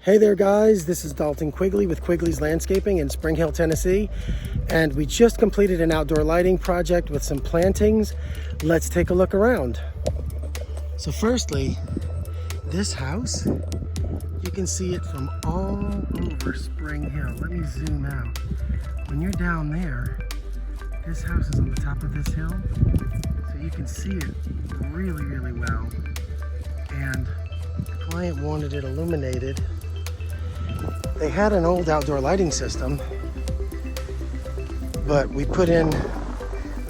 Hey there guys, this is Dalton Quigley with Quigley's Landscaping in Spring Hill, Tennessee. And we just completed an outdoor lighting project with some plantings. Let's take a look around. So firstly, this house, you can see it from all over Spring Hill. Let me zoom out. When you're down there, this house is on the top of this hill, so you can see it really, really well. And the client wanted it illuminated. They had an old outdoor lighting system, but we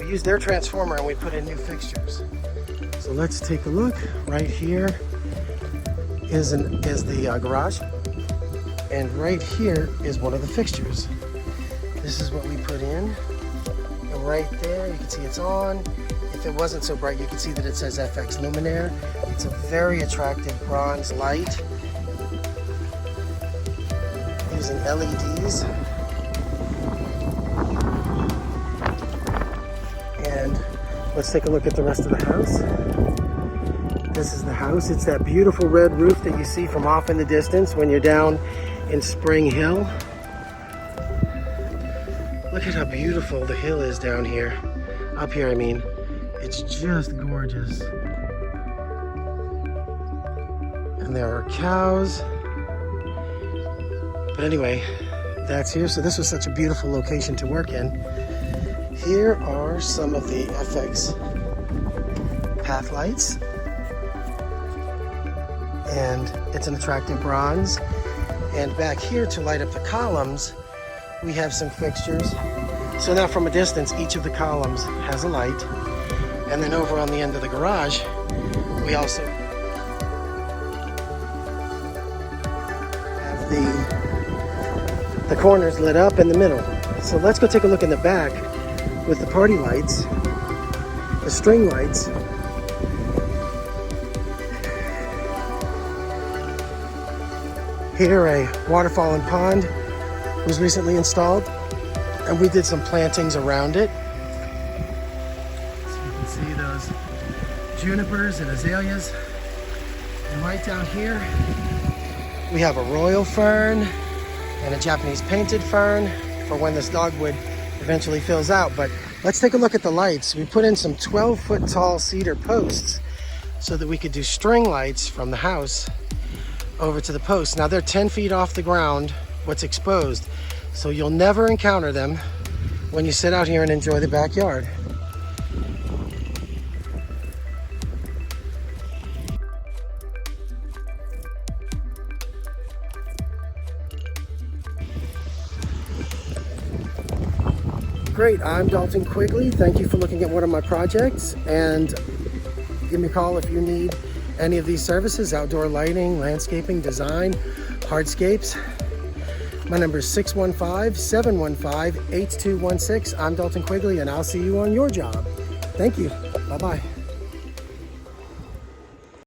used their transformer and we put in new fixtures. So let's take a look. Right here is the garage, and right here is one of the fixtures. This is what we put in, and right there you can see it's on. If it wasn't so bright, you can see that it says FX Luminaire. It's a very attractive bronze light using LEDs. And let's take a look at the rest of the house. This is the house. It's that beautiful red roof that you see from off in the distance when you're down in Spring Hill. Look at how beautiful the hill is down here. Up here, I mean. It's just gorgeous. And there are cows. But anyway, that's here. So this was such a beautiful location to work in. Here are some of the FX path lights. And it's an attractive bronze. And back here to light up the columns, we have some fixtures. So now from a distance, each of the columns has a light. And then over on the end of the garage, we also have the corners lit up in the middle. So let's go take a look in the back with the party lights, the string lights. Here, a waterfall and pond was recently installed, and we did some plantings around it. So you can see those junipers and azaleas. And right down here, we have a royal fern and a Japanese painted fern for when this dogwood eventually fills out. But let's take a look at the lights. We put in some 12-foot tall cedar posts so that we could do string lights from the house over to the posts. Now they're 10 feet off the ground, what's exposed, so you'll never encounter them when you sit out here and enjoy the backyard. Great, I'm Dalton Quigley. Thank you for looking at one of my projects, and give me a call if you need any of these services: outdoor lighting, landscaping, design, hardscapes. My number is 615-715-8216. I'm Dalton Quigley, and I'll see you on your job. Thank you. Bye-bye.